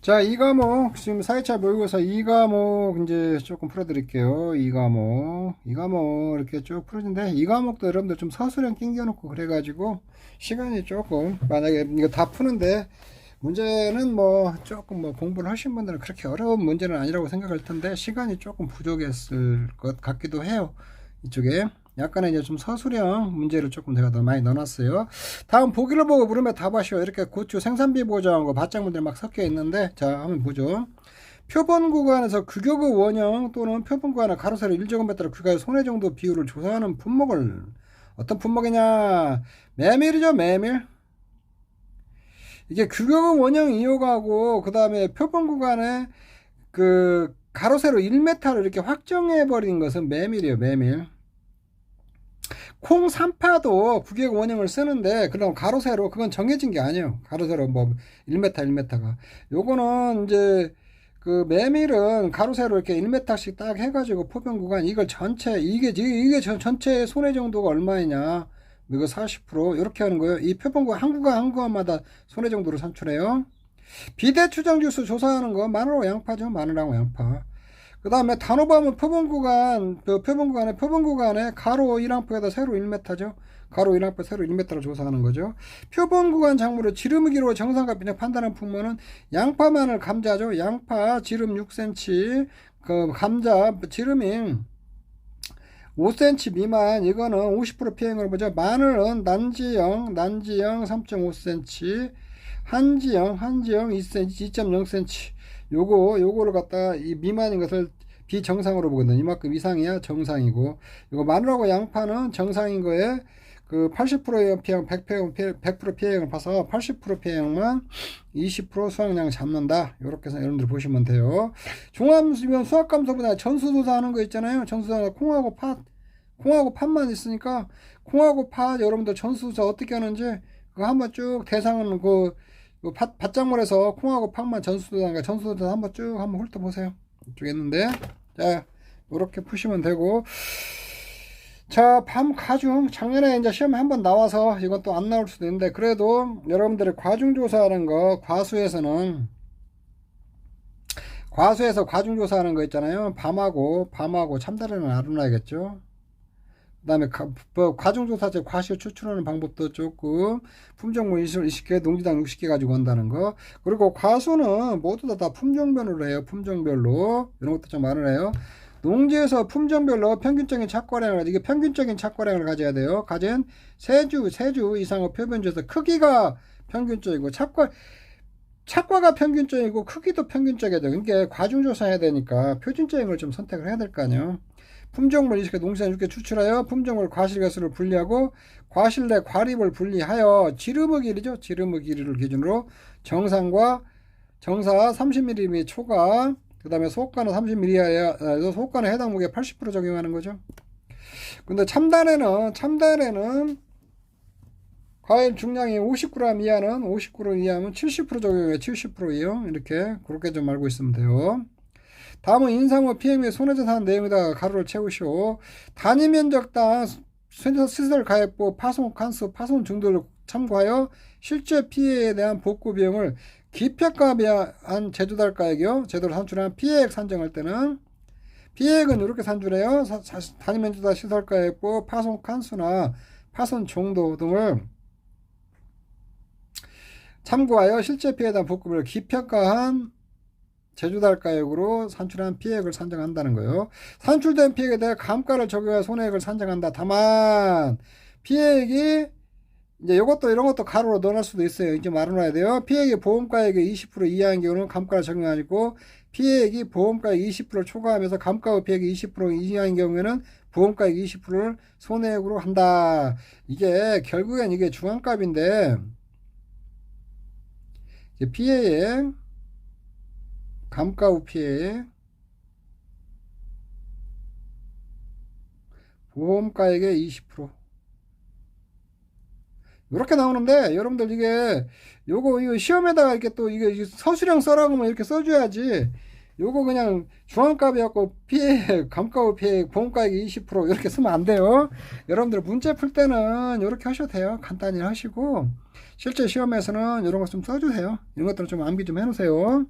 자, 이 과목 지금 4회차 모의고사 이 과목 이제 조금 풀어드릴게요. 이 과목 이렇게 쭉 풀어진데 이 과목도 여러분들 좀 서술형 낑겨놓고 그래가지고 시간이 조금 만약에 이거 다 푸는데 문제는 뭐 조금 뭐 공부를 하신 분들은 그렇게 어려운 문제는 아니라고 생각할 텐데 시간이 조금 부족했을 것 같기도 해요. 이쪽에 약간의 이제 좀 서술형 문제를 조금 내가 더 많이 넣어놨어요. 다음 보기를 보고 물으면 답하시오. 이렇게 고추 생산비 보장하고 바짝문들 막 섞여 있는데 자 한번 보죠. 표본 구간에서 규격의 원형 또는 표본 구간의 가로 세로 1제곱미터 따라 규각의 손해 정도 비율을 조사하는 분목을 어떤 분목이냐 메밀이죠. 메밀. 이게 규격의 원형 이용하고 그 다음에 표본 구간에 그 가로 세로 1m를 이렇게 확정해 버린 것은 메밀이에요. 메밀. 콩 3파도 규격 원형을 쓰는데 그럼 가로 세로 그건 정해진 게 아니에요. 가로 세로 뭐 1m 1m가 요거는 이제 그 메밀은 가로 세로 이렇게 1m씩 딱 해가지고 포변 구간 이걸 전체 이게 전체 손해 정도가 얼마이냐 이거 40% 이렇게 하는 거예요. 이 표본 구간 한 구간 한 구간마다 손해 정도로 산출해요. 비대 추정 지수 조사하는 거 마늘하고 양파죠. 마늘하고 양파. 그 다음에 단호박은 표본 구간, 표본 구간에 가로 1항표에다 세로 1m죠. 가로 1항표, 세로 1m로 조사하는 거죠. 표본 구간 작물을 지름의 기로 정상값 그냥 판단한 품목은 양파, 마늘, 감자죠. 양파 지름 6cm, 그 감자 지름이 5cm 미만, 이거는 50% 피해액으로 보죠. 마늘은 난지형 3.5cm, 한지형 2cm, 2.0cm. 요거를 갖다 이 미만인 것을 비정상으로 보거든요. 이만큼 이상이야 정상이고, 요거 마늘하고 양파는 정상인 거에 그 80%의 피해량 100% 피해량을 봐서 80% 피해량만 20% 수확량 잡는다. 요렇게 해서 여러분들 보시면 돼요. 종합수면 수학감소보다 전수조사하는 거 있잖아요. 전수조사 콩하고 팥만 있으니까 콩하고 팥 여러분들 전수조사 어떻게 하는지 그거 한번 쭉 대상은 밭작물에서 콩하고 팥만 전수조사 한번 쭉 한번 훑어보세요. 이쪽에 있는데 자 이렇게 푸시면 되고, 자 가중 작년에 이제 시험에 한번 나와서 이건 또 안 나올 수도 있는데 그래도 여러분들이 과중조사하는 거 과수에서 과중조사하는 거 있잖아요. 밤하고 참다리는 알아놔야겠죠. 그 다음에 과중조사제 과실 추출하는 방법도 조금, 품종물 20개 농지당 60개 가지고 온다는 거, 그리고 과수는 모두 다 품종별로 해요. 품종별로 이런 것도 좀 알아내요. 농지에서 품종별로 평균적인 착과량을, 이게 평균적인 착과량을 가져야 돼요. 가진 세주 이상의 표변지에서 크기가 평균적이고 착과가 평균적이고 크기도 평균적이야 돼. 그러니까 과중조사해야 되니까 표준적인 걸 좀 선택을 해야 될 거 아니에요. 품종물 20개 농지당 6개 추출하여 품종물 과실개수를 분리하고 과실 내 과립을 분리하여 지름의 길이죠. 지름의 길이를 기준으로 정사 30mm 초과, 그 다음에 소가는 30mm, 소가는 해당 무게 80% 적용하는 거죠. 근데 참단에는 과일 중량이 50g 이하는 50g 이하면 70% 적용해요. 70% 이용. 이렇게 그렇게 좀 알고 있으면 돼요. 다음은 인상호 피해 및 손해배상 내용에다가 가로를 채우시오. 단위 면적당 시설 가액부 파손 칸수 파손 중도를 참고하여 실제 피해에 대한 복구 비용을 기평가한 제조달가액이요. 제도로 산출한 피해액 산정할 때는 피해액은 이렇게 산출해요. 단위 면적당 시설 가액부 파손 칸수나 파손 정도 등을 참고하여 실제 피해에 대한 복구비를 기평가한 제조달가액으로 산출한 피해액을 산정한다는 거예요. 산출된 피해액에 대해 감가를 적용해 손해액을 산정한다. 다만 피해액이 이제 이런 것도 가로로 넣어놓을 수도 있어요. 이제 말해놔야 돼요. 피해액이 보험가액의 20% 이하인 경우는 감가를 적용하고, 피해액이 보험가액 20%를 초과하면서 감가의 피해액이 20% 이하인 경우에는 보험가액 20%를 손해액으로 한다. 이게 결국엔 이게 중앙값인데, 피해액 감가 후 피해 보험가액의 20% 이렇게 나오는데, 여러분들 이거 시험에다가 이렇게 또 이게 서술형 써라고 이렇게 써줘야지, 요거 그냥 중앙값이었고 피해 감가 후 피해 보험가액의 20% 이렇게 쓰면 안 돼요. 여러분들 문제 풀 때는 이렇게 하셔도 돼요. 간단히 하시고 실제 시험에서는 이런 거 좀 써주세요. 이런 것들은 좀 암기 좀 해놓으세요.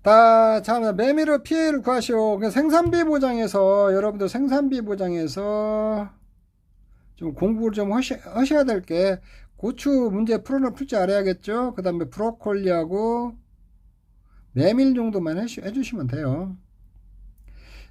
자, 메밀의 피해를 구하시오. 생산비 보장에서, 여러분들 생산비 보장에서 좀 공부를 좀 하셔야 될 게, 고추 문제 풀 줄 알아야겠죠? 그 다음에 브로콜리하고 메밀 정도만 해주시면 돼요.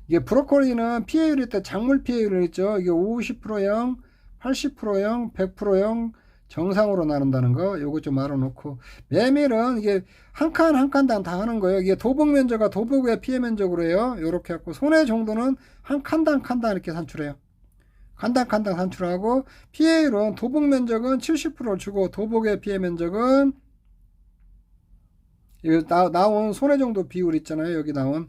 이게 브로콜리는 피해율이 때 작물 피해율이 있죠. 이게 50%형, 80%형, 100%형 정상으로 나눈다는 거, 요거 좀 알아놓고. 메밀은 이게 한 칸 한 칸당 다 하는 거예요. 이게 도복 면적과 도복의 피해 면적으로 해요. 요렇게 갖고 손해 정도는 한 칸당 이렇게 산출해요. 칸당 산출하고, 피해율은 도복 면적은 70%를 주고 도복의 피해 면적은 나온 손해 정도 비율 있잖아요. 여기 나온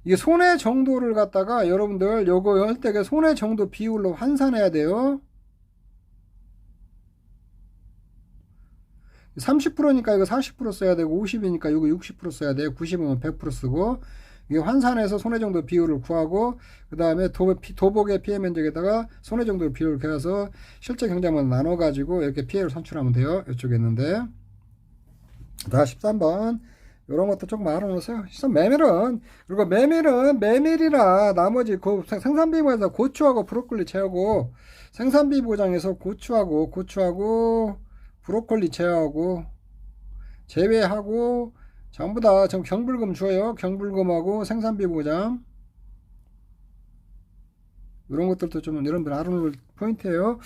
이게 손해 정도를 갖다가 여러분들 요거 할 때 손해 정도 비율로 환산해야 돼요. 30%니까 이거 40% 써야 되고, 50이니까 이거 60% 써야 돼요. 90이면 100% 쓰고, 이게 환산해서 손해 정도 비율을 구하고, 그 다음에 도복의 피해 면적에다가 손해 정도 비율을 구해서 실제 경쟁만 나눠가지고 이렇게 피해를 산출하면 돼요. 이쪽에 있는데. 자, 13번. 이런 것도 조금 알아놓으세요. 메밀은, 그리고 메밀은 메밀이라 나머지 생산비 보장에서 고추하고 브로콜리 제하고, 생산비 보장에서 고추하고 브로콜리 제외하고 전부 다 좀 경불금 줘요. 경불금하고 생산비 보장. 이런 것들도 좀 여러분들 알아놓을 포인트예요.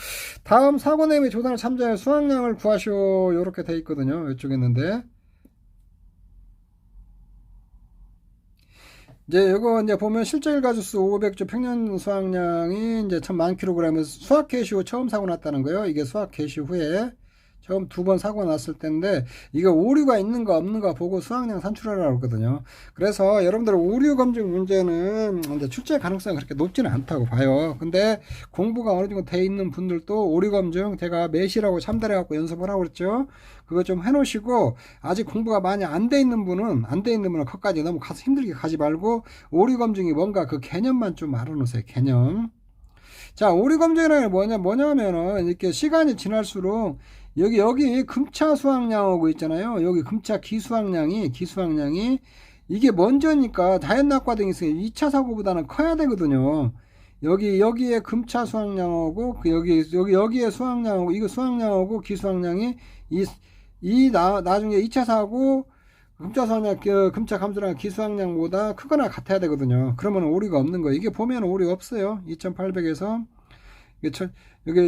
다음 사고 내용의 조사를 참조해 수확량을 구하시오. 이렇게 돼 있거든요. 이쪽에 있는데. 이제 이거 이제 보면 실제 일가주수 500조 평년 수확량이 이제 10,000kg 수확 개시 후 처음 사고 났다는 거예요. 이게 수확 개시 후에 처음 2번 사고 났을 텐데, 이거 오류가 있는가 없는가 보고 수확량 산출하라고 했거든요. 그래서 여러분들 오류 검증 문제는 이제 출제 가능성이 그렇게 높지는 않다고 봐요. 근데 공부가 어느 정도 돼 있는 분들도 오류 검증 제가 매실하고 참다래 갖고 연습을 하고 그랬죠. 그거 좀 해놓으시고, 아직 공부가 많이 안 돼 있는 분은 거기까지 너무 가서 힘들게 가지 말고 오류 검증이 뭔가 그 개념만 좀 알아놓으세요. 개념. 자, 오류 검증이라는 게 뭐냐면은 이렇게 시간이 지날수록 여기 금차 수확량하고 있잖아요. 여기 금차 기수확량이 이게 먼저니까 자연 낙과 등이 있으니까 2차 사고보다는 커야 되거든요. 여기에 금차 수확량하고 여기에 수확량하고 이거 수확량하고 기수확량이 나중에 2차 사고 금차 수확량 금차 감소량 기수확량보다 크거나 같아야 되거든요. 그러면 오류가 없는 거예요. 이게 보면 오류가 없어요. 2800에서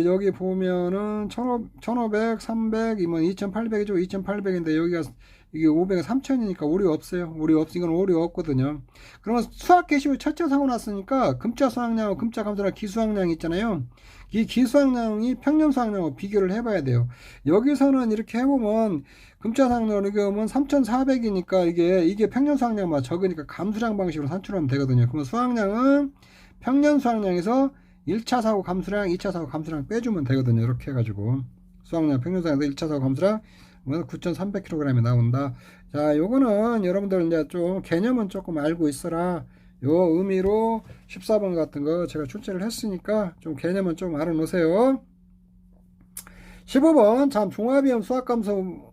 여기 보면은 1500, 300이면 2800이죠. 2800인데 이게 500은 3000이니까 오류 없어요. 이건 오류 없거든요. 그러면 수확 개시 후 첫째 사고 났으니까 금차 수확량하고 금차 감소량 기수확량 있잖아요. 이 기수확량이 평년 수확량하고 비교를 해봐야 돼요. 여기서는 이렇게 해보면 금차 수확량을 보면 3400이니까 이게 평년 수확량보다 적으니까 감수량 방식으로 산출하면 되거든요. 그러면 수확량은 평년 수확량에서 1차 사고 감수량, 2차 사고 감수량 빼주면 되거든요. 이렇게 해가지고 수확량 평균상에서 1차 사고 감수량 9,300kg이 나온다. 자, 요거는 여러분들 이제 좀 개념은 조금 알고 있어라. 요 의미로 14번 같은 거 제가 출제를 했으니까 좀 개념은 좀 알아놓으세요. 15번 참 종합이염 수확감소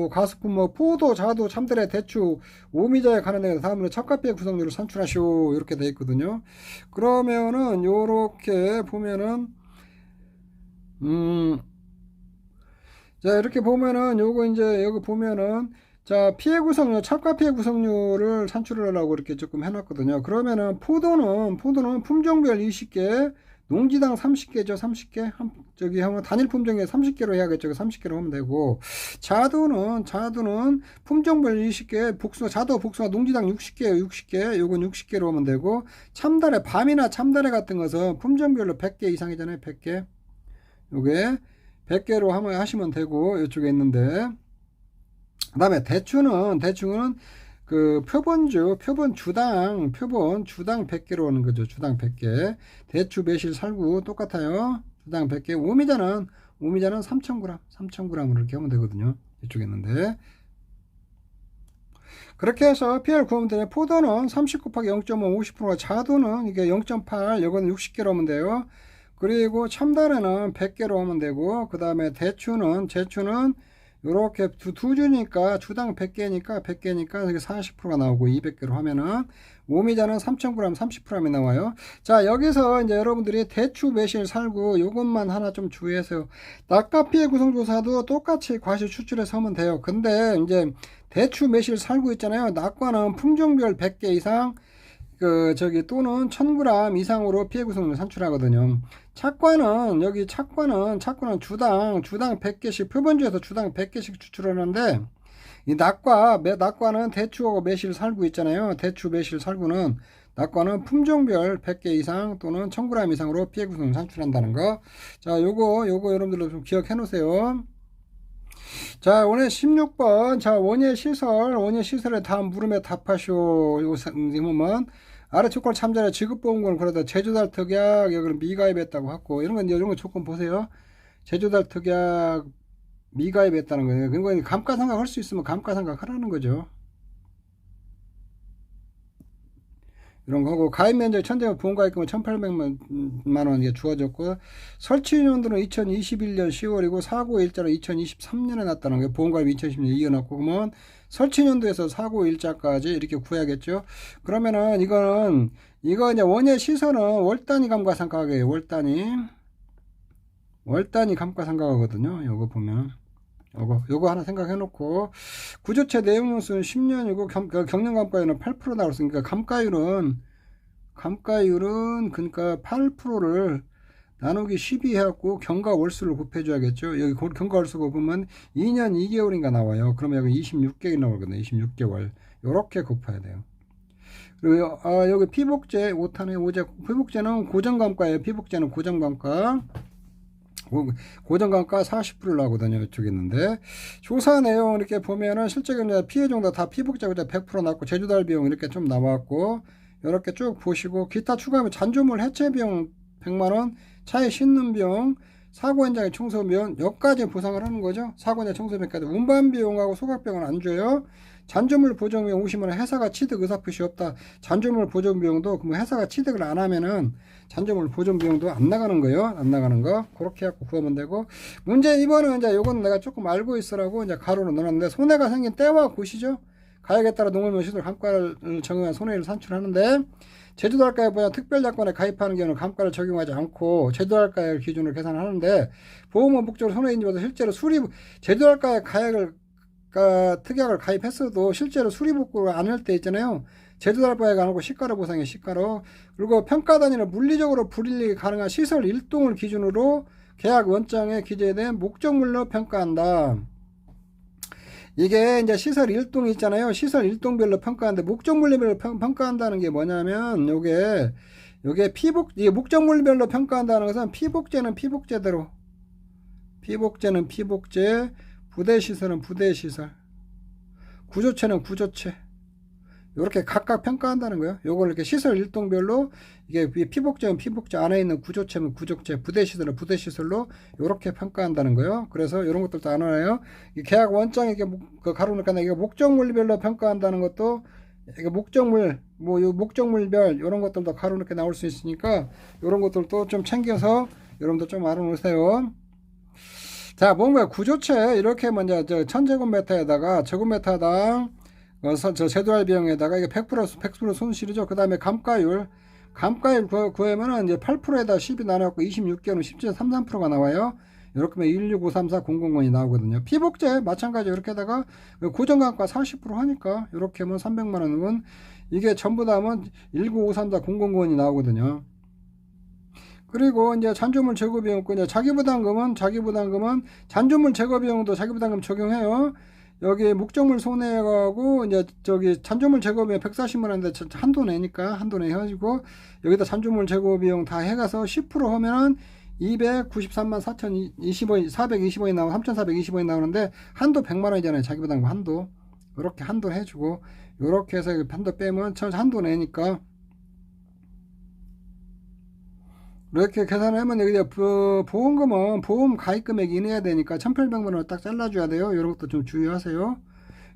가습품 포도, 자두, 참들의 대추, 오미자에 관한 내용 다음으로 첩가피의 구성률을 산출하시오. 이렇게 돼 있거든요. 그러면은 요렇게 보면은 자, 이렇게 보면은 요거 이제 여기 보면은 자, 피해 구성률, 첩가 피해 구성률을 산출을 하려고 이렇게 조금 해놨거든요. 그러면은 포도는 품종별 20개, 농지당 30개죠. 30개. 저기 하면 단일 품종에 30개로 해야겠죠. 30개로 하면 되고, 자두는 품종별 20개, 자두 복숭아 농지당 60개, 요건 60개로 하면 되고, 참다래, 밤이나 참다래 같은 것은 품종별로 100개 이상이잖아요. 100개. 요게 100개로 하시면 되고, 이쪽에 있는데, 그 다음에 대추는 그 주당 100개로 오는 거죠. 주당 100개. 대추, 매실, 살구 똑같아요. 주당 100개. 오미자는 3,000g 이렇게 하면 되거든요. 이쪽에 있는데. 그렇게 해서 PL 구하면 되네. 포도는 30 곱하기 0.5, 50%가, 자두는 이게 0.8, 이거는 60개로 하면 돼요. 그리고 참다래는 100개로 하면 되고, 그 다음에 제추는 요렇게 두 주니까 주당 100개니까 100개니까 이게 40%가 나오고 200개로 하면은 모미자는 3,000g 30g이 나와요. 자, 여기서 이제 여러분들이 대추 매실 살구 요것만 하나 좀 주의하세요. 낙과 피해 구성조사도 똑같이 과실 추출해서 하면 돼요. 근데 이제 대추 매실 살구 있잖아요. 낙과는 품종별 100개 이상 또는 1000g 이상으로 피해 구성을 산출하거든요. 착과는 주당 100개씩 표본주에서 주당 100개씩 추출하는데 이 낙과는 대추하고 매실 살구 있잖아요. 대추 매실 살구는 낙과는 품종별 100개 이상 또는 1000g 이상으로 피해 구성을 산출한다는 거. 자, 요거 여러분들도 좀 기억해 놓으세요. 자, 오늘 16번. 자, 원예 시설에 다음 물음에 답하시오. 이거면 아래 조건 참조해 지급보험금을 그러다 제조달 특약 여기는 미가입했다고 하고 이런 거 조건 보세요. 제조달 특약 미가입했다는 거예요. 그건 감가상각 할 수 있으면 감가상각 하라는 거죠. 이런 거고 가입 면적 천재가 보험가입금은 1,800만 원 주어졌고 설치 연도는 2021년 10월이고 사고 일자는 2023년에 났다는 거예요. 보험가입 2010년 이어놨고 그러면 설치 연도에서 사고 일자까지 이렇게 구해야겠죠. 그러면은 이거 이제 원예 시설은 월 단위 감가상각이에요. 월 단위 감가상각하거든요. 요거 보면 요거 하나 생각해 놓고 구조체 내용연수는 10년이고 경영감가율은 8% 나왔으니까 감가율은 그러니까 8%를 나누기 12 해갖고 경과 월수를 곱해줘야겠죠. 여기 경과 월수 곱으면 2년 2개월인가 나와요. 그러면 여기 26개월 나오거든요. 26개월 요렇게 곱해야 돼요. 그리고 여기 피복제 5탄에 피복제는 고정감가예요. 피복제는 고정감가. 고정감가 40%를 나오거든요. 이쪽에 있는데 조사 내용 이렇게 보면은 실제 피해 정도 다 피복제가 100% 나왔고 제조달 비용 이렇게 좀 나왔고 이렇게 쭉 보시고 기타 추가하면 잔조물 해체 비용 100만원 차에 싣는 비용 사고 현장의 청소 비용 여기까지 보상을 하는 거죠. 사고 현장 청소 비용까지 운반 비용하고 소각 비용은 안 줘요. 잔조물 보정 비용 50만원 회사가 취득 의사표시 없다. 잔조물 보정 비용도 그 회사가 취득을 안 하면은 잔조물 보정 비용도 안 나가는 거예요. 안 나가는 거. 그렇게 해갖고 구하면 되고. 문제 2번은 이제 요건 내가 조금 알고 있으라고 이제 가로로 넣었는데 손해가 생긴 때와 곳이죠. 가액에 따라 농업용 시설 감가를 적용한 손해를 산출하는데 제조달가에 보면 특별약관에 가입하는 경우는 감가를 적용하지 않고 제조달가액 기준으로 계산하는데 보험원 목적으로 손해인지보다 실제로 제조달가의 특약을 가입했어도 실제로 수리복구를 안 할 때 있잖아요. 제조달가액 안 하고 시가로 보상해 시가로. 그리고 평가 단위는 물리적으로 불이익이 가능한 시설 일동을 기준으로 계약 원장에 기재된 목적물로 평가한다. 이게 이제 시설 일동이 있잖아요. 시설 일동별로 평가하는데 목적물별로 평가한다는 게 뭐냐면 요게 이게 목적물별로 평가한다는 것은 피복제는 피복제대로 피복제 부대시설은 부대시설 구조체는 구조체 이렇게 각각 평가한다는 거예요. 요걸 이렇게 시설 일동별로 이게 피복제는 피복제 안에 있는 구조체는 구조체 부대시설은 부대시설로 이렇게 평가한다는 거예요. 그래서 이런 것들도 안 하나요? 계약 원장에 이게 가로니까 이게 목적물별로 평가한다는 것도 이게 목적물 요 목적물별 이런 것들도 가로니까 나올 수 있으니까 이런 것들도 좀 챙겨서 여러분들 좀 알아놓으세요. 자, 뭔가 구조체 이렇게 먼저 1000제곱미터에다가 제곱미터당 저 제조할 비용에다가 이게 100% 손실이죠. 그 다음에 감가율 구하면은 이제 8%에다 10이 나눠갖고 26개월은 10.33%가 나와요. 이렇게 하면 1653400원이 나오거든요. 피복제 마찬가지 이렇게다가 고정감가 40% 하니까 이렇게 하면 300만원은 이게 전부 다 하면 1953400원이 나오거든요. 그리고 이제 잔조물 제거 비용 있고 이제 자기부담금은 잔조물 제거 비용도 자기부담금 적용해요. 여기 목적물 손해하고 이제 잔조물 제거 비용 140만 원인데 한도 내니까 한도 내 해가지고 여기다 잔조물 제거 비용 다 해가서 10% 하면은 293만 420원이 나오고 3,420원이 나오는데 한도 100만 원이잖아요. 자기부담금 한도 이렇게 한도 해주고 이렇게 해서 한도 빼면 한도 내니까 이렇게 계산하면 여기 보험금은 보험 가입 금액이 이내야 되니까 1,800만 원을 딱 잘라줘야 돼요. 이런 것도 좀 주의하세요.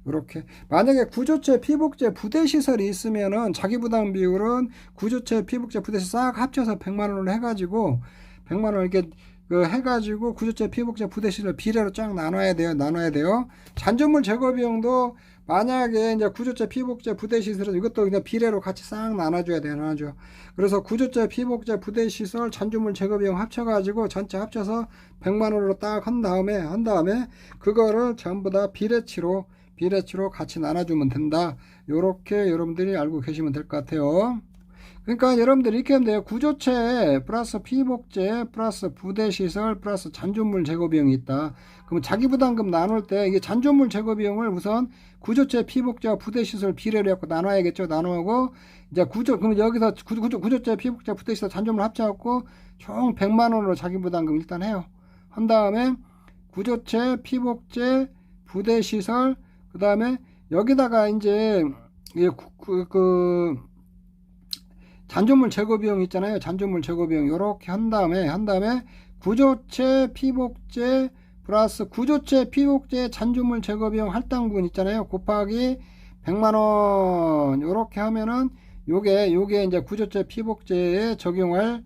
이렇게 만약에 구조체, 피복제, 부대시설이 있으면은 자기부담 비율은 구조체, 피복제, 부대시설 싹 합쳐서 100만 원을 해가지고 100만 원 이렇게 그 해가지고 구조체 피복제 부대시설 비례로 쫙 나눠야 돼요. 잔존물 제거 비용도 만약에 이제 구조체 피복제 부대시설은 이것도 그냥 비례로 같이 싹 나눠줘야 나눠줘. 그래서 구조체 피복제 부대시설 잔존물 제거 비용 합쳐가지고 전체 합쳐서 100만 원으로 딱 한 다음에 그거를 전부 다 비례치로 같이 나눠주면 된다. 요렇게 여러분들이 알고 계시면 될 것 같아요. 그러니까 여러분들 이렇게 하면 돼요. 구조체 플러스 피복제 플러스 부대시설 플러스 잔존물 제거 비용이 있다. 그럼 자기부담금 나눌 때 이게 잔존물 제거 비용을 우선 구조체 피복제와 부대시설 비례로 해갖고 나눠야겠죠. 나누고 이제 그럼 여기서 구조체 피복제 부대시설 잔존물 합쳐갖고 총 100만 원으로 자기부담금 일단 해요. 한 다음에 구조체 피복제 부대시설 그 다음에 여기다가 이제 잔존물 제거 비용 있잖아요. 잔존물 제거 비용 요렇게 한 다음에 구조체 피복제 플러스 구조체 피복제 잔존물 제거 비용 할당분 있잖아요. 곱하기 100만 원 요렇게 하면은 요게 이제 구조체 피복제에 적용할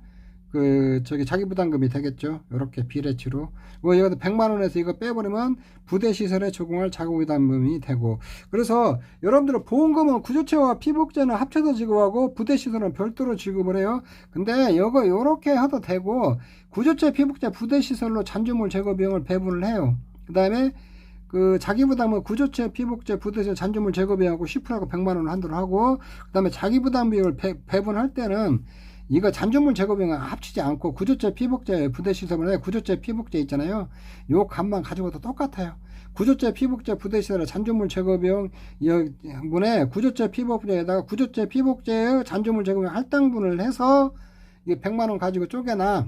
자기부담금이 되겠죠. 요렇게 비례치로. 여기서 100만 원에서 이거 빼버리면 부대시설에 적용할 자기부담금이 되고. 그래서 여러분들은 보험금은 구조체와 피복제는 합쳐서 지급하고 부대시설은 별도로 지급을 해요. 근데 요렇게 해도 되고, 구조체, 피복제, 부대시설로 잔존물 제거 비용을 배분을 해요. 그 다음에 자기부담은 구조체, 피복제, 부대시설 잔존물 제거 비용하고 10%하고 100만 원을 한도로 하고, 그 다음에 자기부담 비용을 배분할 때는 이거 잔존물 제거 비용은 합치지 않고 구조체, 피복제, 부대시설을 해. 구조체, 피복제 있잖아요. 요 값만 가지고도 똑같아요. 구조체, 피복제, 부대시설의 잔존물 제거 비용 문에 구조체, 피복제에다가 구조체, 피복제의 잔존물 제거 비용 할당분을 해서 이게 100만 원 가지고 쪼개나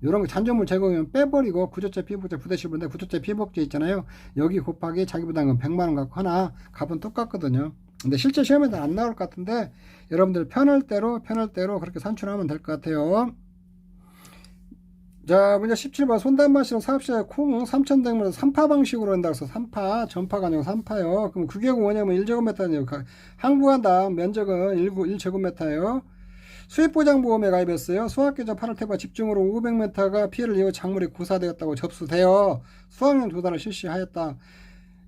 요런 거 잔존물 제거 비용 빼버리고 구조체, 피복제, 부대시설인데 구조체, 피복제 있잖아요. 여기 곱하기 자기부담금 100만 원 갖고 하나 값은 똑같거든요. 근데 실제 시험에는 안 나올 것 같은데 여러분들 편할 대로 그렇게 산출하면 될 것 같아요. 자, 문제 17번 손단마시는 사업시에 콩 3,100m 3파 방식으로 한다 그래서 3파 전파가 아니고 3파요. 그럼 그게 뭐냐면 1제곱미터예요. 항구한다 면적은 1제곱미터예요. 수입보장보험에 가입했어요. 수학계좌 8월 태바 집중으로 500m가 피해를 이어 작물이 고사되었다고 접수되어 수학용 조사를 실시하였다.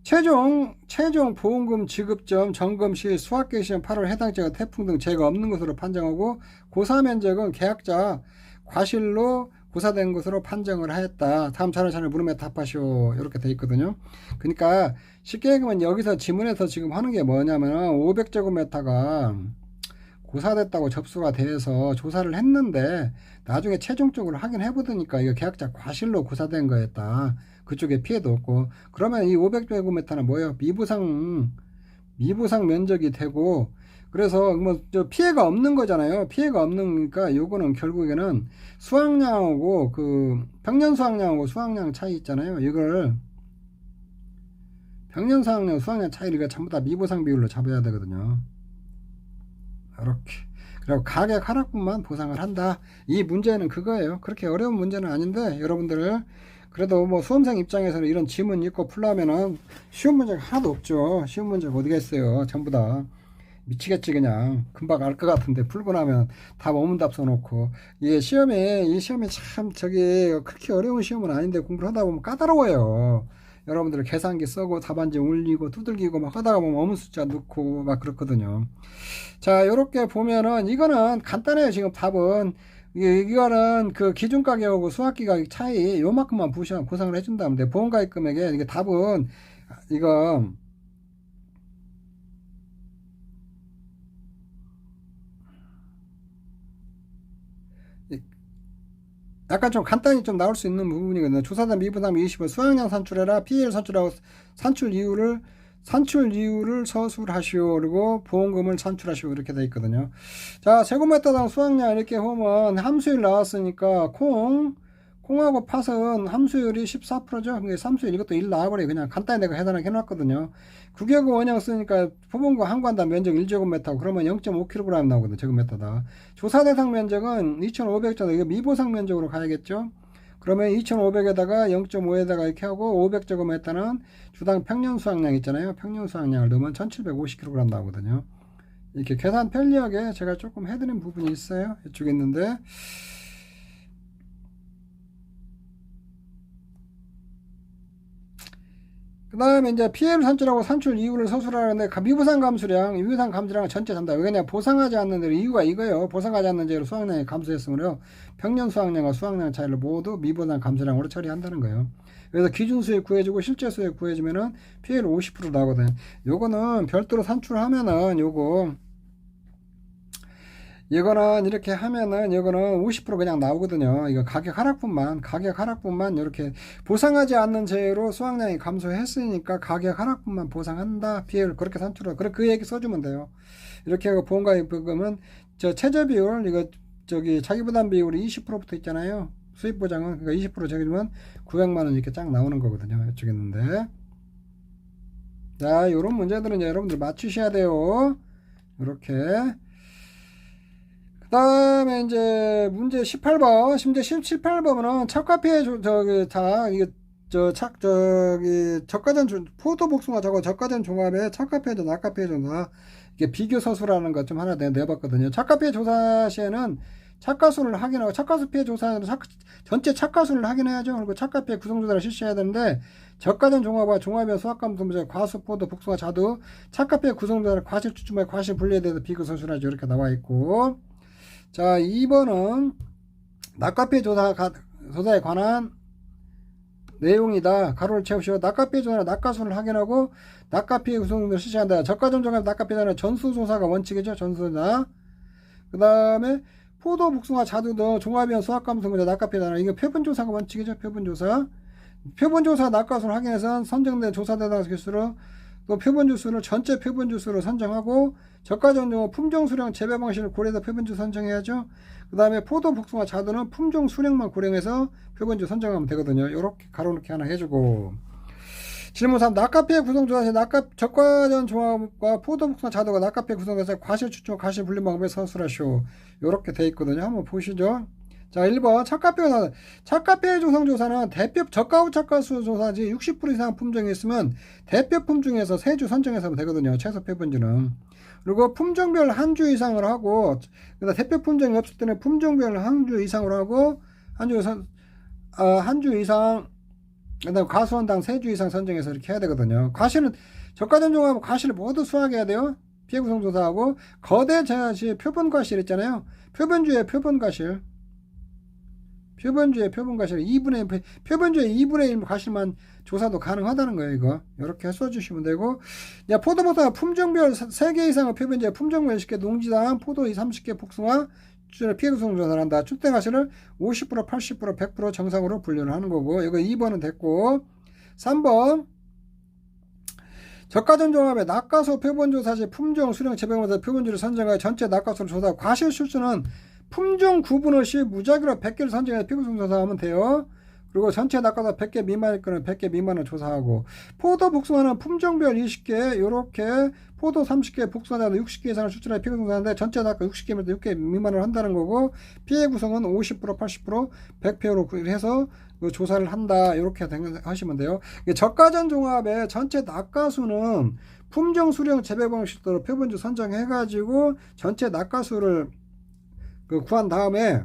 최종 보험금 지급점 점검 시 수학계 시험 8월 해당 지역은 태풍 등 재해가 없는 것으로 판정하고 고사 면적은 계약자 과실로 고사된 것으로 판정을 하였다. 다음 자료 물음에 답하시오. 이렇게 돼 있거든요. 그러니까 쉽게 얘기하면 여기서 지문에서 지금 하는 게 뭐냐면 500제곱미터가 고사됐다고 접수가 돼서 조사를 했는데 나중에 최종적으로 확인해 보니까 이거 계약자 과실로 고사된 거였다. 그쪽에 피해도 없고. 그러면 이 500제곱미터는 뭐예요? 미부상 면적이 되고, 그래서 피해가 없는 거잖아요. 피해가 없는니까 요거는 결국에는 수확량하고 평년 수확량하고 수확량 차이 있잖아요. 이걸 평년 수확량 수확량 차이를 전부 다 미부상 비율로 잡아야 되거든요. 이렇게. 그리고 가격 하락분만 보상을 한다. 이 문제는 그거예요. 그렇게 어려운 문제는 아닌데 여러분들 그래도 수험생 입장에서는 이런 지문 읽고 풀려면은 쉬운 문제가 하나도 없죠. 쉬운 문제가 어디겠어요. 전부 다 미치겠지. 그냥 금방 알 것 같은데 풀고 나면 답 오문답 써놓고 이 시험이 참 그렇게 어려운 시험은 아닌데 공부를 하다 보면 까다로워요. 여러분들 계산기 써고 답안지 올리고 두들기고 막 하다가 보면 어문 숫자 넣고 막 그렇거든요. 자, 요렇게 보면은 이거는 간단해요. 지금 답은 이거는 기준 가격하고 수학기 가격 차이 요만큼만 보상을 해준다면 돼. 보험가입 금액에 이게 답은 이거 약간 좀 간단히 좀 나올 수 있는 부분이거든요. 조사단 미부담 20을 수확량 산출해라. 피해를 산출하고 산출 이유를 서술하시오. 그리고 보험금을 산출하시오. 이렇게 돼 있거든요. 자, 제곱미터당 수확량 이렇게 보면 함수율 나왔으니까 콩하고 팥은 함수율이 14%죠. 함수율 이것도 1 나와버려요. 그냥 간단히 내가 계산을 해놨거든요. 구개구 원형 쓰니까 포봉구 항구한다 면적 1제곱미터 그러면 0.5kg 나오거든요. 제곱미터다. 조사 대상 면적은 2,500제곱 이거 미보상 면적으로 가야겠죠. 그러면 2,500에다가 0.5에다가 이렇게 하고 500제곱미터는 주당 평년 수확량 있잖아요. 평년 수확량을 넣으면 1,750kg 나오거든요. 이렇게 계산 편리하게 제가 조금 해드린 부분이 있어요. 이쪽에 있는데 그 다음에 이제 피해를 산출하고 산출 이유를 서술하는데 미부상 감수량, 유효상 감수량을 전체 잔다. 왜냐 보상하지 않는 대로 이유가 이거예요. 보상하지 않는 대로 수확량이 감소했으므로 평년 수확량과 수확량 차이를 모두 미부상 감수량으로 처리한다는 거예요. 그래서 기준 수익 구해주고 실제 수익 구해주면은 피해를 50% 나거든. 요거는 별도로 산출하면은 이거는 이렇게 하면은 이거는 50% 그냥 나오거든요. 이거 가격 하락분만 이렇게 보상하지 않는 재해로 수확량이 감소했으니까 가격 하락분만 보상한다. 피해를 그렇게 산출하. 그래 그 얘기 써주면 돼요. 이렇게 하고 보험가입금은 저 최저 비율 이거 저기 자기 부담 비율이 20%부터 있잖아요. 수입 보장은 그러니까 20% 적으면 900만 원 이렇게 쫙 나오는 거거든요. 이쪽에 있는데 자 이런 문제들은 여러분들 맞추셔야 돼요. 이렇게. 그 다음에 이제 문제 18번, 심지어 18번은 착과피해, 저가전, 포도복숭아 저가전 종합에 착과피해전, 낙과피해전, 이게 비교 서술하는 것 좀 하나 내봤거든요. 착과피해 조사 시에는 착과수를 확인하고, 착과수 피해 조사는 전체 착과수를 확인해야죠. 그리고 착과피해 구성조사를 실시해야 되는데, 저가전 종합과 종합의 수확감수 문제, 과수, 포도, 복숭아, 자두, 착과피해 구성조사를 과실 추출과 과실 분리에 대해서 비교 서술하죠. 이렇게 나와 있고, 자, 2번은 낙과피해 조사에 관한 내용이다. 가로를 채우시고 낙과피해 조사는 낙과수를 확인하고 낙과피해 구성을 실시한다. 저가전 종합 낙과피해는 전수조사가 원칙이죠. 전수조사. 그 다음에 포도, 복숭아, 자두 등 종합이나 수확감수 문제 낙과피해는 이거 표본조사가 원칙이죠. 표본조사 낙과수를 확인해서 선정된 조사 대상 개수로 또 표본주수를 전체 표본주수로 선정하고 저가전 품종 수량 재배 방식을 고려해서 표본주 선정해야죠. 그 다음에 포도, 복숭아, 자두는 품종 수량만 고려해서 표본주 선정하면 되거든요. 이렇게 가로놓기 하나 해주고 질문 3. 낙과피해 구성조사시 저가전 종합과 포도, 복숭아, 자두가 낙과피해 구성조사에 과실 추출, 과실 분리 방법에 서술하시오. 이렇게 돼 있거든요. 한번 보시죠. 자, 1번 착과피해 조성조사는 저가후 착과수 조사지 60% 이상 품종이 있으면 대표 품종에서 3주 선정해서 하면 되거든요. 최소 표본주는. 그리고 품종별 한 주 이상을 하고 대표 품종이 없을 때는 품종별 한 주 이상으로 하고 한 주 이상 그다음 과수원당 3주 이상 선정해서 이렇게 해야 되거든요. 과실은 저가전 종합하고 과실을 모두 수확해야 돼요. 피해 구성 조사하고 거대 제한시 표본 과실 있잖아요. 표본주의 표본 과실 2분의 1 과실만 조사도 가능하다는 거예요. 이거 이렇게 써주시면 되고, 야 포도보다 품종별 3개 이상의 표본주의 품종별 10개 농지당 포도 30개 복숭아 피해 구성 조사를 한다. 출대 과실을 50%, 80%, 100% 정상으로 분류를 하는 거고, 이거 2번은 됐고, 3번 저가전 종합의 낙과수 표본조사 시 품종 수령 재배원에서 표본주를 선정하여 전체 낙과수를 조사. 과실 실수는 품종 구분 없이 무작위로 100개를 선정해서 피구성 조사하면 돼요. 그리고 전체 낙과수 100개 미만일 거는 100개 미만을 조사하고, 포도, 복숭아는 품종별 20개, 요렇게 포도 30개, 복숭아 60개 이상을 추출해 피구성 조사하는데 전체 낙과 60개면 6개 미만을 한다는 거고, 피해 구성은 50%, 80%, 100%로 해서 조사를 한다. 이렇게 하시면 돼요. 저가전 종합의 전체 낙과수는 품종 수령 재배 방식대로 표본주 선정해가지고 전체 낙과수를 구한 다음에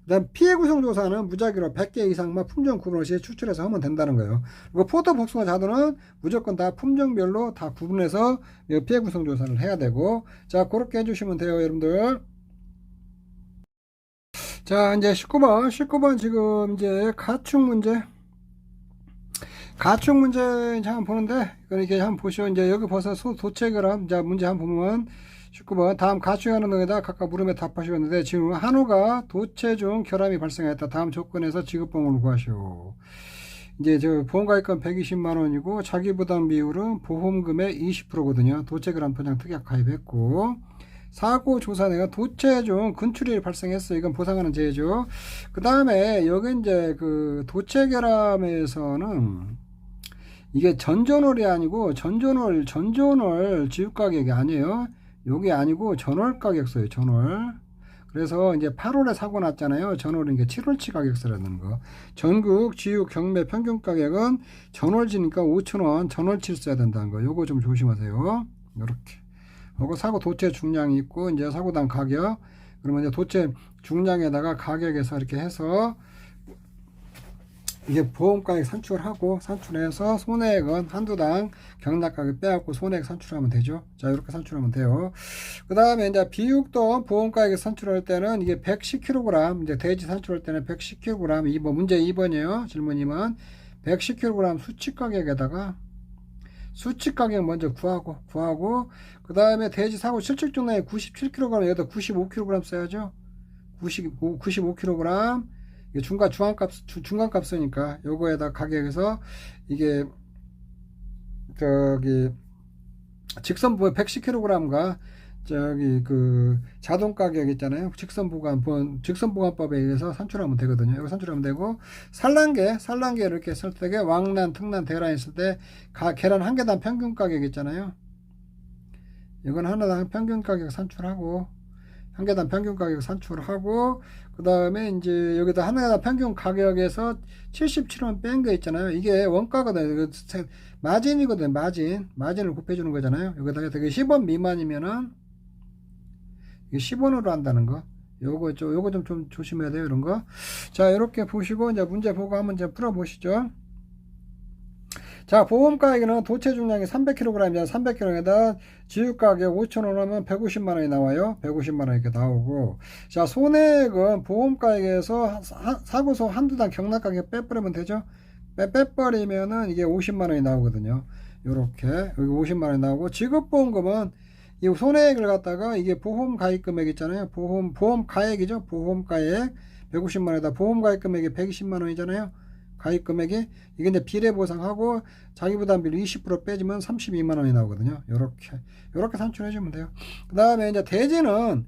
그다음 피해 구성 조사는 무작위로 100개 이상만 품종 구분 없이 추출해서 하면 된다는 거예요. 그리고 포도, 복숭아, 자두는 무조건 다 품종별로 다 구분해서 피해 구성 조사를 해야 되고, 자 그렇게 해주시면 돼요, 여러분들. 자 이제 19번 지금 이제 가축 문제 이제 한번 보는데, 이렇게 한번 보시오. 이제 여기 벌써 도체결함, 자 문제 한번 보면 19번 다음 가축하는 등에다 각각 물음에 답하시었는데, 지금 한우가 도체 중 결함이 발생했다. 다음 조건에서 지급보험을 구하시오. 이제 저 보험가입금 120만원이고 자기부담 비율은 보험금의 20%거든요. 도체결함 포장 특약 가입했고, 사고 조사 내가 도체 중 근출이 발생했어. 이건 보상하는 재해죠. 그 다음에 여기 이제 그 도체 결함에서는 이게 전전월이 아니고 전전월 지급 가격이 아니에요. 요게 아니고 전월 가격서예요. 전월. 그래서 이제 8월에 사고 났잖아요. 전월은 이게 7월치 가격서라는 거. 전국 지유 경매 평균 가격은 전월지니까 5,000원 전월치를 써야 된다는 거. 요거 좀 조심하세요. 요렇게. 요거 사고 도체 중량이 있고, 이제 사고당 가격, 그러면 이제 도체 중량에다가 가격에서 이렇게 해서 이게 보험가액 산출하고 산출해서 손해액은 한두당 경락가격 빼갖고 손해액 산출하면 되죠. 자, 이렇게 산출하면 돼요. 그 다음에 이제 비육돈 보험가액 산출할 때는 이게 110kg, 이제 돼지 산출할 때는 110kg, 문제 2번이에요. 질문 2번. 110kg 수치가격에다가 수치가격 먼저 구하고, 그 다음에 돼지 사고 실측중량이 97kg, 여기다 95kg 써야죠. 95kg. 이게 중간값이니까 요거에다 가격에서 이게 저기 직선부 110kg과 저기 그 자동 가격 있잖아요. 직선보관법에 의해서 산출하면 되거든요. 이거 산출하면 되고, 산란계 이렇게 했을 때 왕란, 특란, 대란 있을 때 계란 한 개당 평균 가격 있잖아요. 이건 하나당 평균 가격 산출하고, 한 개당 평균 가격 산출하고, 그 다음에 이제 여기다 하나당 평균 가격에서 77원 뺀 거 있잖아요. 이게 원가거든요. 마진이거든요. 마진을 곱해주는 거잖아요. 여기다가 되게 10원 미만이면은 이게 10원으로 한다는 거. 요거 좀 조심해야 돼요. 이런 거. 자, 이렇게 보시고 이제 문제 보고 한번 이제 풀어보시죠. 자, 보험가액은 도체 중량이 300kg이면 300kg에다 지유가격 5,000원 하면 150만원이 나와요. 150만원 이렇게 나오고, 자, 손해액은 보험가액에서 사고소 한두당 경락가격 빼버리면 되죠. 빼버리면은 이게 50만원이 나오거든요. 요렇게 여기 50만원이 나오고, 지급보험금은 이 손해액을 갖다가 이게 보험가입 금액 있잖아요. 보험가액이죠. 보험가액 150만원에다 보험가입 금액이 120만원이잖아요. 가입 금액이 이게 이제 비례 보상하고 자기 부담비를 20% 빼주면 32만원이 나오거든요. 요렇게 산출해 주면 돼요. 그 다음에 이제 돼지는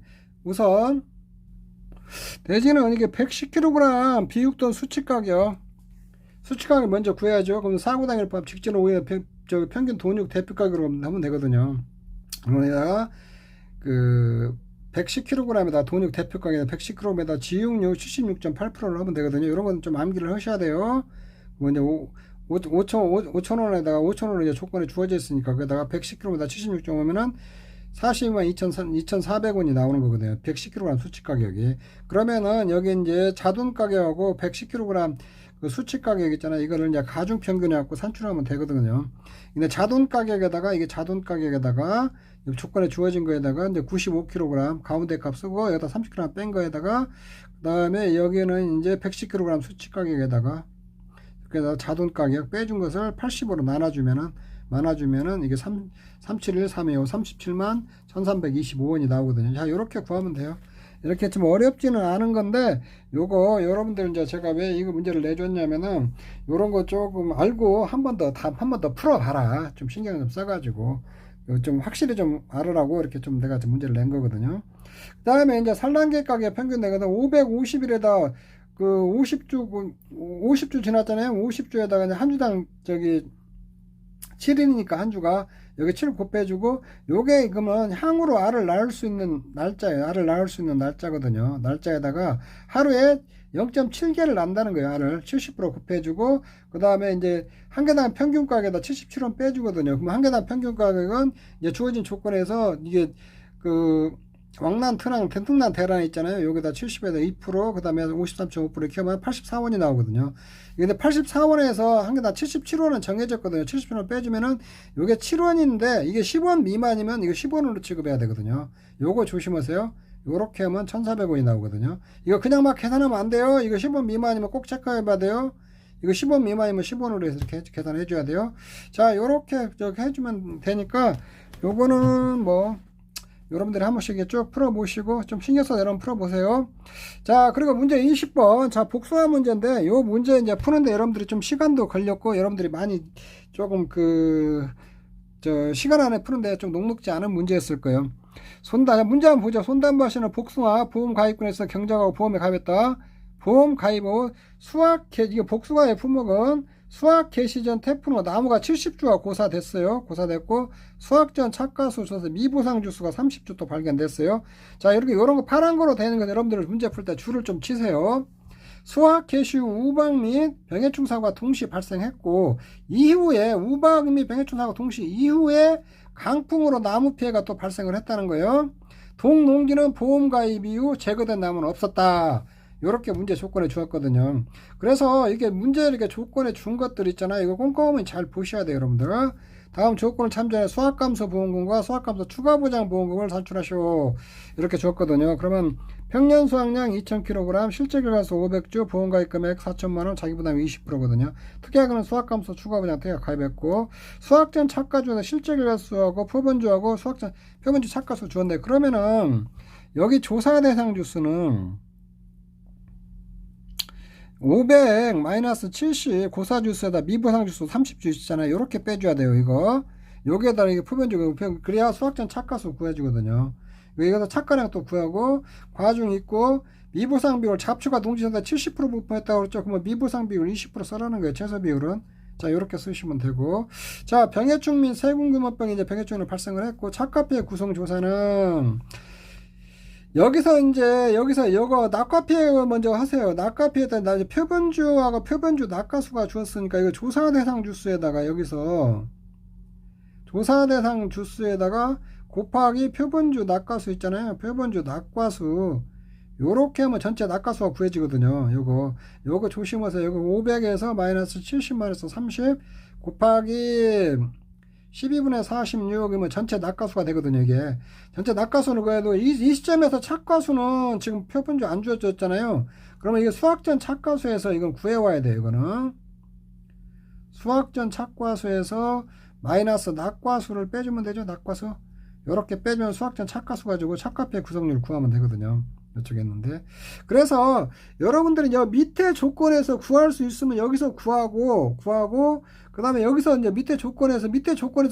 이게 110kg 비육돈 수치가격 먼저 구해야죠. 그럼 사고당일 포함 직전 5일 평균 돈육 대표가격으로 하면 되거든요. 그러니까 110kg에다 돈육 대표가격에 110kg에다 지육료 76.8%를 하면 되거든요. 이런 건 좀 암기를 하셔야 돼요. 뭐 이제 5,000원에다가 5,000원을 이제 조건에 주어져 있으니까 거기다가 110kg에다 76.5면은 402,400원이 나오는 거거든요. 110kg 수치 가격이. 그러면은 여기 이제 자돈 가격하고 110kg 그 수치 가격 있잖아요. 이거를 이제 가중 평균해 갖고 산출하면 되거든요. 근데 자돈 가격에다가 조건에 주어진 거에다가 이제 95kg 가운데 값 쓰고 여기다 30kg 뺀 거에다가, 그다음에 여기는 이제 110kg 수치 가격에다가 그래서 자돈 가격 빼준 것을 80으로 나눠주면은 이게 3713이요. 37만 1325원이 나오거든요. 자, 이렇게 구하면 돼요. 이렇게 좀 어렵지는 않은 건데, 요거 여러분들 이제 제가 왜 이거 문제를 내줬냐면은 요런 거 조금 알고 한 번 더 풀어봐라. 좀 신경 좀 써가지고 좀 확실히 좀 알으라고 이렇게 좀 내가 좀 문제를 낸 거거든요. 그 다음에 이제 산란계 가격 평균 내거든 550일에다 그 50주 지났잖아요. 50주에다가 한 주당 저기 7일이니까 한 주가 여기 7 곱해주고, 요게 그러면 향후로 알을 낳을 수 있는 날짜예요. 알을 낳을 수 있는 날짜거든요. 날짜에다가 하루에 0.7개를 낳는다는 거예요. 알을 70% 곱해주고, 그 다음에 이제 한 개당 평균 가격에다 77원 빼주거든요. 그럼 한 개당 평균 가격은 이제 주어진 조건에서 이게 왕란, 특란, 대란 있잖아요. 여기다 70에다 2%, 그 다음에 53.5% 이렇게 하면 84원이 나오거든요. 근데 84원에서 한 개당 77원은 정해졌거든요. 77원 빼주면은 요게 7원인데 이게 10원 미만이면 이거 10원으로 취급해야 되거든요. 요거 조심하세요. 요렇게 하면 1,400원이 나오거든요. 이거 그냥 막 계산하면 안 돼요. 이거 10원 미만이면 꼭 체크해 봐야 돼요. 이거 10원 미만이면 10원으로 해서 이렇게 계산해 줘야 돼요. 자, 요렇게 해주면 되니까 요거는 뭐 여러분들이 한 번씩 쭉 풀어보시고 좀 신경써서 여러분 풀어보세요. 자, 그리고 문제 20번. 자, 복수화 문제인데 요 문제 이제 푸는데 여러분들이 좀 시간도 걸렸고 여러분들이 많이 조금 시간 안에 푸는데 좀 녹록지 않은 문제였을 거예요. 문제 한번 보죠. 손담보하시는 복숭아 보험가입군에서 경작하고 보험에 가입했다. 보험 가입 후 이게 복숭아의 품목은 수확 개시 전 태풍 후 나무가 70주가 고사됐고 수확 전 착가수 줘서 미보상 주수가 30주 또 발견됐어요. 자, 이렇게 이런 거 파란 거로 되는 거 여러분들 문제 풀 때 줄을 좀 치세요. 수확 개시 후 우박 및 병해충 사고가 동시에 발생했고 이후에 우박 및 병해충 사고 동시 이후에 강풍으로 나무 피해가 또 발생을 했다는 거예요. 동농지는 보험 가입 이후 제거된 나무는 없었다. 요렇게 문제 조건에 주었거든요. 그래서 이게 문제 이렇게 조건에 준 것들 있잖아요. 이거 꼼꼼히 잘 보셔야 돼요, 여러분들. 다음 조건을 참조해 수학감소 보험금과 수학감소 추가보장 보험금을 산출하시오. 이렇게 줬거든요. 그러면 평년 수확량 2000kg, 실제 결과수 500주, 보험가입 금액 4천만원, 자기부담 20%거든요. 특약은 수학감소 추가보장 특약 가입했고, 수학전 착가주에서 실제 결과수하고 표본주하고 수학전 표본주 착가수 주었는데, 그러면은 여기 조사 대상 주수는 500 마이너스 70 고사 주스에다 미보상 주스 30주 있잖아요. 요렇게 빼줘야 돼요. 이거 여기에다 이게 표본주, 그래야 수학전 착가수 구해주거든요. 여기서 착가량 또 구하고, 과중 있고 미보상 비율 잡초가 농지에다 70% 부품했다고 그랬죠. 그러면 미보상 비율 20% 써라는 거예요. 최소 비율은. 자, 요렇게 쓰시면 되고, 자, 병해충 및 세균규모병이 이제 병해충으로 발생을 했고, 착가피해 구성 조사는 여기서 이거 낙과피해 먼저 하세요. 낙과피해에 나 이제 표본주하고 표본주 낙과수가 주었으니까 이거 조사 대상 주수에다가 여기서 조사 대상 주수에다가 곱하기 표본주 낙과수 있잖아요. 표본주 낙과수 요렇게 하면 전체 낙과수가 구해지거든요. 요거 조심하세요. 요거 500에서 마이너스 70만에서 30 곱하기 12분의 46이면 전체 낙과수가 되거든요. 이게 전체 낙과수는 그래도 이 시점에서 착과수는 지금 표본주 안 주어졌잖아요. 그러면 이게 수학전 착과수에서 이건 구해와야 돼요. 이거는 수학전 착과수에서 마이너스 낙과수를 빼주면 되죠. 낙과수 이렇게 빼주면 수학전 착과수 가지고 착과피해 구성률 구하면 되거든요. 이쪽에 있는데, 그래서 여러분들이 여 밑에 조건에서 구할 수 있으면 여기서 구하고 그 다음에 여기서 이제 밑에 조건에서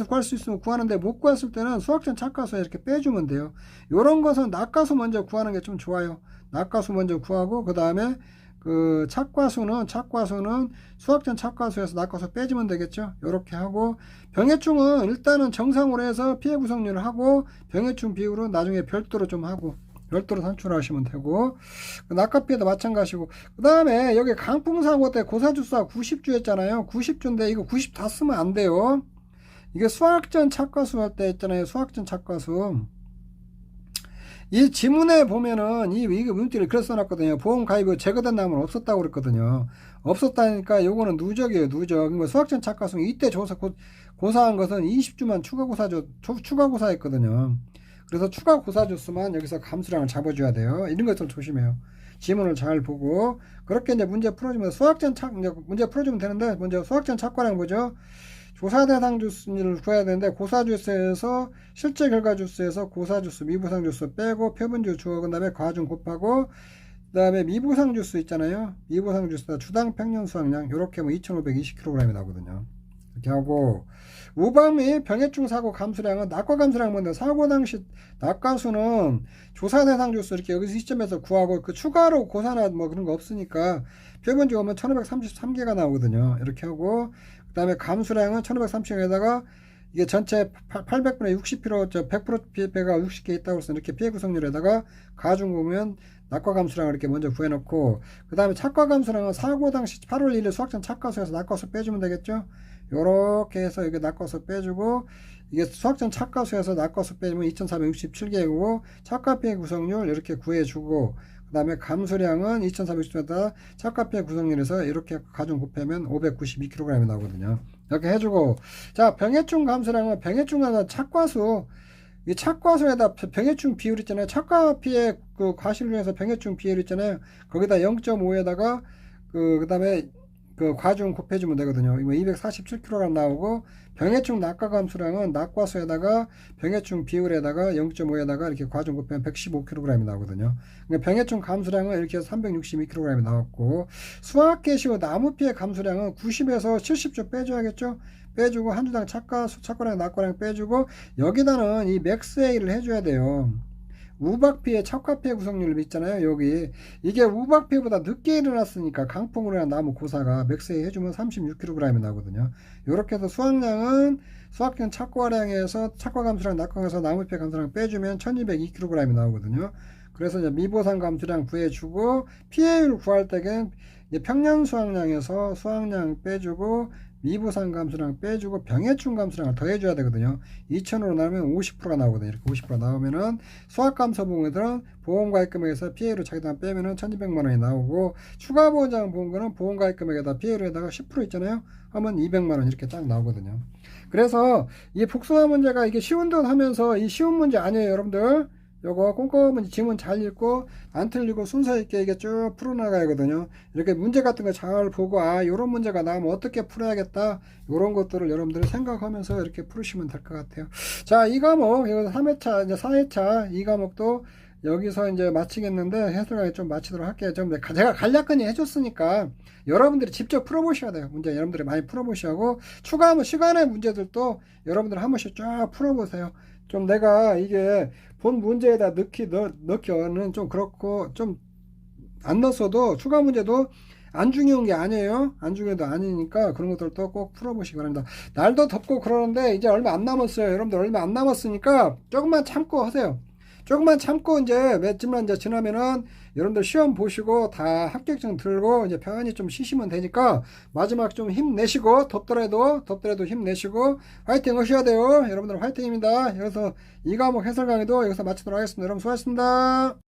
구할 수 있으면 구하는데, 못 구했을 때는 수학전 착과수에 이렇게 빼주면 돼요. 요런 것은 낙과수 먼저 구하는 게 좀 좋아요. 낙과수 먼저 구하고, 그 다음에 그 착과수는 수학전 착과수에서 낙과수 빼주면 되겠죠. 요렇게 하고, 병해충은 일단은 정상으로 해서 피해 구성률을 하고, 병해충 비율은 나중에 별도로 좀 하고, 별도로 산출하시면 되고, 낙과피해도 마찬가지고, 그 다음에 여기 강풍사고 때 고사주수가 90주 했잖아요. 90주인데 이거 90 다 쓰면 안 돼요. 이게 수학전 착과수 할 때 있잖아요. 수학전 착과수. 이 지문에 보면은 이게 문제를 그래서 써놨거든요. 보험 가입이 제거된 나면 없었다고 그랬거든요. 없었다니까 요거는 누적이에요. 누적. 그러니까 수학전 착과수 이때 고사한 것은 20주만 추가고사했거든요. 그래서 추가 고사주수만 여기서 감수량을 잡아줘야 돼요. 이런 것들 조심해요. 지문을 잘 보고 그렇게 이제 문제 풀어주면 문제 풀어주면 되는데, 먼저 수학전 착과량 보죠. 조사 대상 주수를 구해야 되는데, 고사주수에서 실제 결과 주수에서 고사주수 미보상 주수 빼고 표본주 주어, 그 다음에 과중 곱하고, 그 다음에 미보상 주수 있잖아요. 미보상 주수다 주당 평년 수확량 이렇게 하면 2520kg이 나오거든요. 이렇게 하고, 우박 및 병해충 사고 감수량은 낙과 감수량 뭔데, 사고 당시 낙과수는 조사 대상 주수 이렇게 여기서 시점에서 구하고, 그 추가로 고사나 뭐 그런 거 없으니까 표본주 오면 1533개가 나오거든요. 이렇게 하고, 그 다음에 감수량은 1530에다가 이게 전체 800분의 60%, 100% 배가 60개 있다고 해서 이렇게 피해 구성률에다가 가중 보면 낙과 감수량을 이렇게 먼저 구해놓고, 그 다음에 착과 감수량은 사고 당시 8월 1일 수학전 착과수에서 낙과수 빼주면 되겠죠. 요렇게 해서 이게 낙과수 빼주고, 이게 수학전 착과수에서 낙과수 빼주면 2467개이고, 착과피해 구성률 이렇게 구해주고, 그 다음에 감수량은 2460에다 착과피해 구성률에서 이렇게 가중 곱하면 592kg이 나오거든요. 이렇게 해주고, 자, 병해충 감수량은 병해충과 착과수, 이 착과수에다 병해충 비율 있잖아요. 착과피해 그 과실로 해서 병해충 비율 있잖아요. 거기다 0.5에다가 그 다음에 그 과중 곱해주면 되거든요. 이거 247kg 나오고, 병해충 낙과 감수량은 낙과수에다가 병해충 비율에다가 0.5에다가 이렇게 과중 곱하면 115kg이 나오거든요. 그러니까 병해충 감수량은 이렇게 해서 362kg이 나왔고, 수학계시오 나무 피해 감수량은 90에서 70조 빼줘야겠죠. 빼주고 한 주당 착과량 낙과량 빼주고, 여기다는 이 맥스 A를 해줘야 돼요. 우박피해 착과피해 구성률 있잖아요. 여기 이게 우박피해보다 늦게 일어났으니까 강풍으로 인한 나무 고사가 맥스에 해주면 36kg이 나거든요. 이렇게 해서 수확량은 수확전 착과량에서 착과 감수량 낙과에서 나무피해 감수량 빼주면 1202kg이 나오거든요. 그래서 이제 미보상 감수량 구해주고, 피해율 구할 때는 평년 수확량에서 수확량 빼주고 미부상 감수량 빼주고 병해충 감수량을 더해줘야 되거든요. 2000으로 나오면 50%가 나오거든요. 이렇게 50% 나오면은 수학감소 보험들은 보험가입금액에서 피해로 자기당 빼면은 1200만원이 나오고, 추가 보장 보험금은 보험가입금액에다 피해로에다가 10% 있잖아요. 하면 200만원 이렇게 딱 나오거든요. 그래서 이 복숭아 문제가 이게 쉬운 듯 하면서 이 쉬운 문제 아니에요, 여러분들. 요거 꼼꼼히 지문 잘 읽고 안 틀리고 순서 있게 이게 쭉 풀어나가야 하거든요. 이렇게 문제 같은 거 잘 보고, 아, 요런 문제가 나오면 어떻게 풀어야겠다, 요런 것들을 여러분들이 생각하면서 이렇게 풀으시면 될 것 같아요. 자, 이 과목, 이거 3회차, 이제 4회차 이 과목도 여기서 이제 마치겠는데, 해설까지 좀 마치도록 할게요. 좀 제가 간략하게 해줬으니까 여러분들이 직접 풀어보셔야 돼요. 문제 여러분들이 많이 풀어보시고, 추가하면 시간의 문제들도 여러분들 한 번씩 쫙 풀어보세요. 좀 내가 이게 본 문제에다 넣기는 좀 그렇고, 좀 안 넣었어도 추가 문제도 안 중요한 게 아니에요. 안 중요해도 아니니까 그런 것들도 꼭 풀어보시기 바랍니다. 날도 덥고 그러는데 이제 얼마 안 남았어요. 여러분들 얼마 안 남았으니까 조금만 참고 하세요. 조금만 참고 이제 몇 주만 이제 지나면은 여러분들 시험 보시고 다 합격증 들고 이제 편히 좀 쉬시면 되니까, 마지막 좀 힘내시고, 덥더라도 힘내시고 화이팅 하셔야 돼요. 여러분들 화이팅입니다. 여기서 이 과목 해설 강의도 여기서 마치도록 하겠습니다. 여러분 수고하셨습니다.